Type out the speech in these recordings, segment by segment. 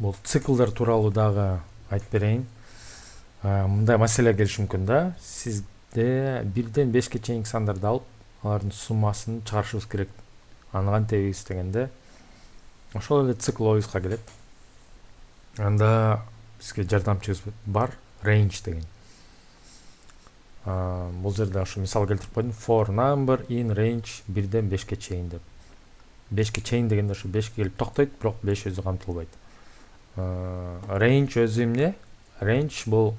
Бул циклдар тууралуу дагы айтып берейин. Мындай маселе келиши мүмкүн да. Сизде 1-5 чейинки сандарды алып, алардын суммасын чыгарышыбыз керек. Аны кантебиз дегенде, ошол эле цикл оюбузга келет. Анда бизге жардамчыбыз бар, range деген. Бул жерде ошо мисал келтирип койдум. For number in range 1-5 чейин деп. 5 чейин дегенде ошо 5 келип токтойт, бирок 5 өзү камтылбайт. Range өзү эмне? Range бул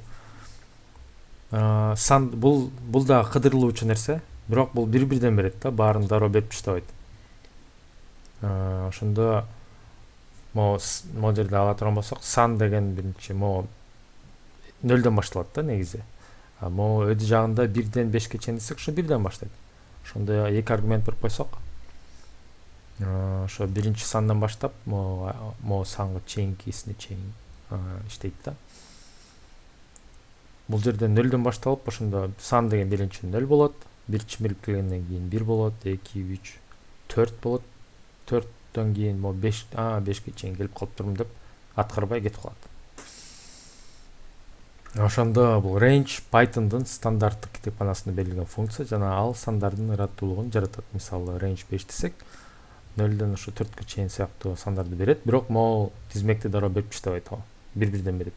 сан, бул дагы кыдырылуучу нерсе, бирок бул бир-бирден берет да, баарын дароо берип таштабайт. Ошондо могу жерде ала турган болсок, сан деген биринчи могу 0дөн башталат да негизи. Могу өдү жагында 1-5 чейин десек, ошо 1ден баштайт. Ошондо эки аргумент берип койсок, ошо биринчи сандан баштап могу санга чейинкисине чейин иштейт да. Бул жерде 0дөн башталып, ошондо сан деген биринчи 0 болот, бир чимирип келгенден кийин 1 болот, 2, 3, 4 болот. 4төн кийин могу 5ке чейин келип калыптырмын деп аткарбай кетип калат. Ошондо бул range Python'дун стандарттык китепканасында берилген функция, жана ал сандардын ыраттуулугун жаратат. Мисалы range 5 десек, 0дөн ошо 4кө чейин сыяктуу сандарды берет, бирок могу тизмекти дароо берип таштабайт, бир-бирден берет.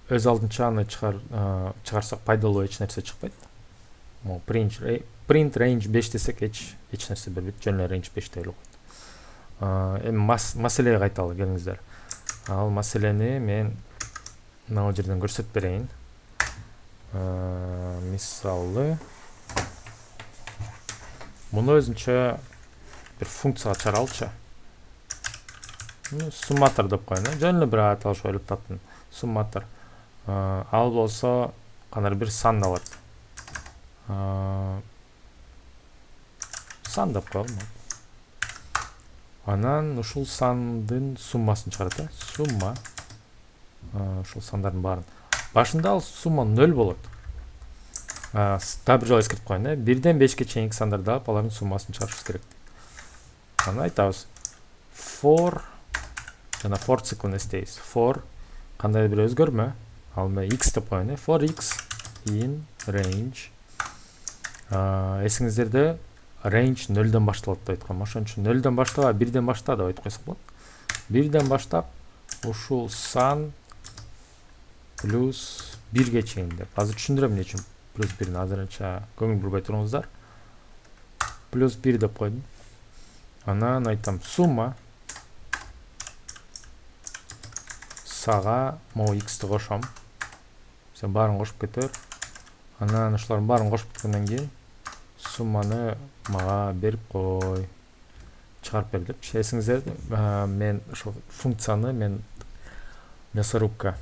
Өз алдынча аны чыгарсак пайдалуу эч нерсе чыкпайт. Могу print range 5 десек эч нерсе бербейт, жөн эле range 5 деп койт. Эми маселеге кайталы, келиңиздер. Ал маселени мен мына жерден көрсөтүп берейин. Мисалы, муну өзүнчө бир функцияга чыгаралычы. Сумматор деп коеюн, жөн эле бир аталыш ойлоп таптым. Сумматор. Ал болсо кандай бир сан алат. Сан деп коелу. Анан ушул сандын суммасын чыгарат. Сумма. Ушул сандардын баарын. Башында ал сумма 0 болот. Дагы бир жолу эскертип коеюн, 1-5 чейинки сандарды алып, алардын суммасын чыгарышыбыз керек. Аны айтабыз. For жана for циклын эстейбиз. For кандай бир өзгөрмө, ал x деп коеюн. For x in range. Эсиңиздерде range 0дөн башталат деп айткам. Ошон үчүн 0дөн баштаба, 1ден башта деп айтып койсок болот. 1ден баштап ушул сан плюс 1ге чейин деп. Азыр түшүндүрөм эмне үчүн плюс 1-ни, азырынча көңүл бурбай туруңуздар. Плюс 1 деп койдум. Анан айтам сумма сага могу x'ти кошом. Сен баарын кошуп кетер. Анан ушулардын баарын кошуп кеткенден кийин сумманы мага берип кой. Чыгарып бер деп. Эсиңиздер, мен ошол функцияны мен мясорубка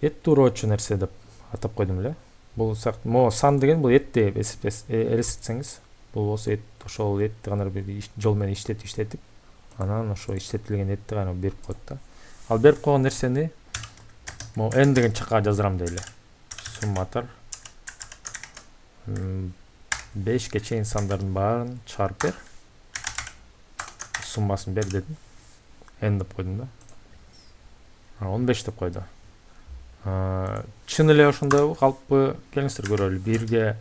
эт туурочу нерсе деп атап койдум эле. Бул могу сан деген бул эт деп элестетсеңиз, бул болсо эт, ошол этти кандай бир жол менен иштетип, анан ошо иштетилген этти гана берип коет да. Ал берип койгон нерсени могу n деген чакка жаздырам дейли. Сумматор 5ке чейин сандардын баарын чыгарып бер. Суммасын бер дедим. N деп койдум да. 15 деп койду. Чын эле ошондой калппы, келиңиздер көрөлү. 1ге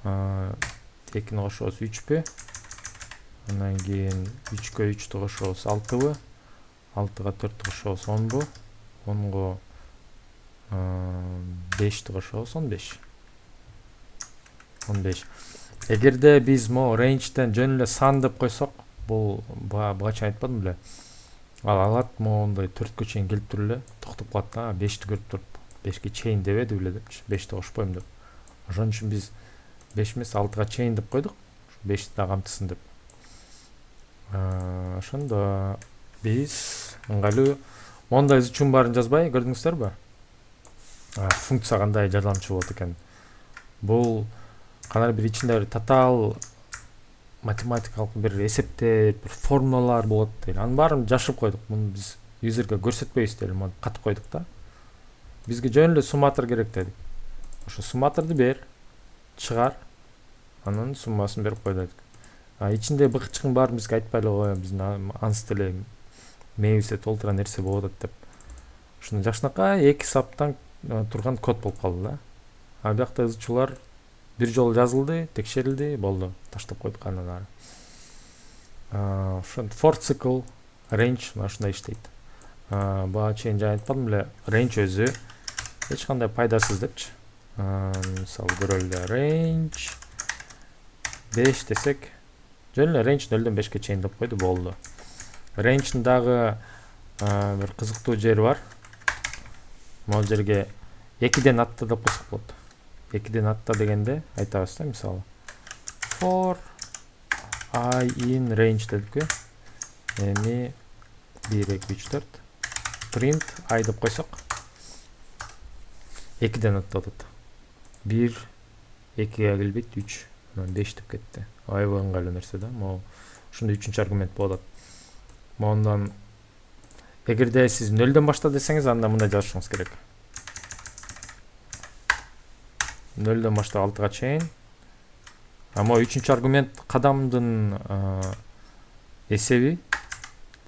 2-ни кошобуз 3пү. Андан кийин 3кө 3тү кошобуз 6бы. 6га 4тү кошобуз 10бу. 10го 5ти кошобуз 15. 15. Эгерде биз могу range'ден жөн эле сан деп койсок, бул буга чейин айтпадым беле. Ал алат моундай 4кө чейин келип туруп эле токтоп калат да. 5ти көрүп туруп 5ке чейин дебеди беле депчи. 5ти кошпойм деп. Ошон үчүн биз 5 эмес 6га чейин деп койдук. 5ти да камтысын деп. Ошондо биз ыңгайлуу мондай үчүн баарын жазбай көрдүңүздөрбү? Функция кандай жардамчы болот экен. Бул кандай бир ичинде бир татаал математикалык бир эсептер, бир формулалар болот дейли. Анын баарын жашырып койдук. Муну биз юзерге көрсөтпөйбүз дейли. Муну катып койдук да. Бизге жөн эле сумматор керек дедик. Ошо сумматорду бер, чыгар, анын суммасын берип кой дедик. ичинде быкчыгын баарын бизге айтпай эле коём, биздин ансы деле мээбизде толтура нерсе болуп атат деп. Ушуну жакшынакай 2 саптан турган код болуп калды да. Ал биякта ызчуулар бир жолу жазылды, текшерилди, болду. Таштап койдук андан ары. Ошо for cycle range ушундай иштейт. Бага чейин жана айтпадым эле, range өзү эч кандай пайдасыз депчи. Мисалы көрөлү, range 5 десек, жөн эле range 0-дөн 5ке чейин деп койду, болду. Range'дин дагы бир кызыктуу жери бар. Могу жерге 2ден атта деп койсок болот. 2ден атта дегенде айтабыз да, мисалы for I in range дедикпи. Эми 1 2 3 4 print I деп койсок 2ден аттатат. 1 2ге келбейт, 3 5 деп кетти. Аябай ыңгайлуу нерсе да. Могу ушундай 3-үнчү аргумент болот. Мондан эгерде сиз 0дөн башта десеңиз, анда мындай жазышыңыз керек. 0дөн баштап 6га чейин. Ама 3-үнчү аргумент кадамдын эсеби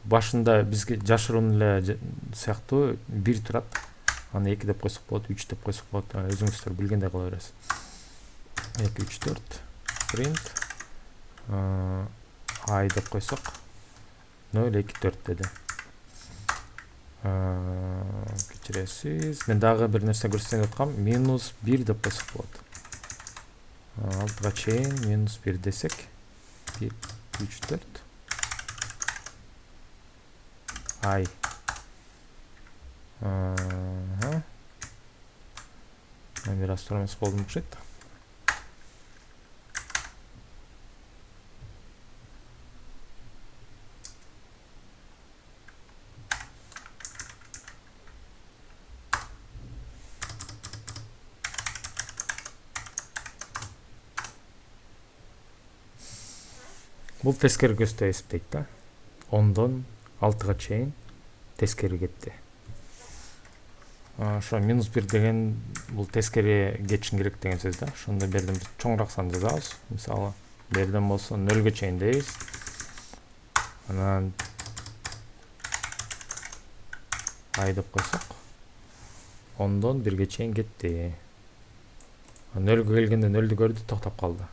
башында бизге жашыруун эле сыяктуу 1 турат. Аны 2 деп койсок болот, 3 деп койсок болот. Өзүңүздөр билгендей кыла бересиз. 2 3 4 print I деп койсок 0 2 4 деди. Кечиресиз. Мен дагы бир нерсе көрсөтөйүн аткам. -1 деп койсок болот. 6га чейин -1 десек 1 3 4 I мен бир аз туура эмес болдум окшойт. Бул тескери көздөй эсептейт да. 10дон 6га чейин тескери кетти. Ошо -1 деген бул тескери кетишин керек деген сөз да. Ошондо берден биз чоңураак сан жазабыз. Мисалы, берден болсо 0ге чейин дейбиз. Анан I деп койсок 10дон 1ге чейин кетти. 0ге келгенде 0ду көрдү, токтоп калды.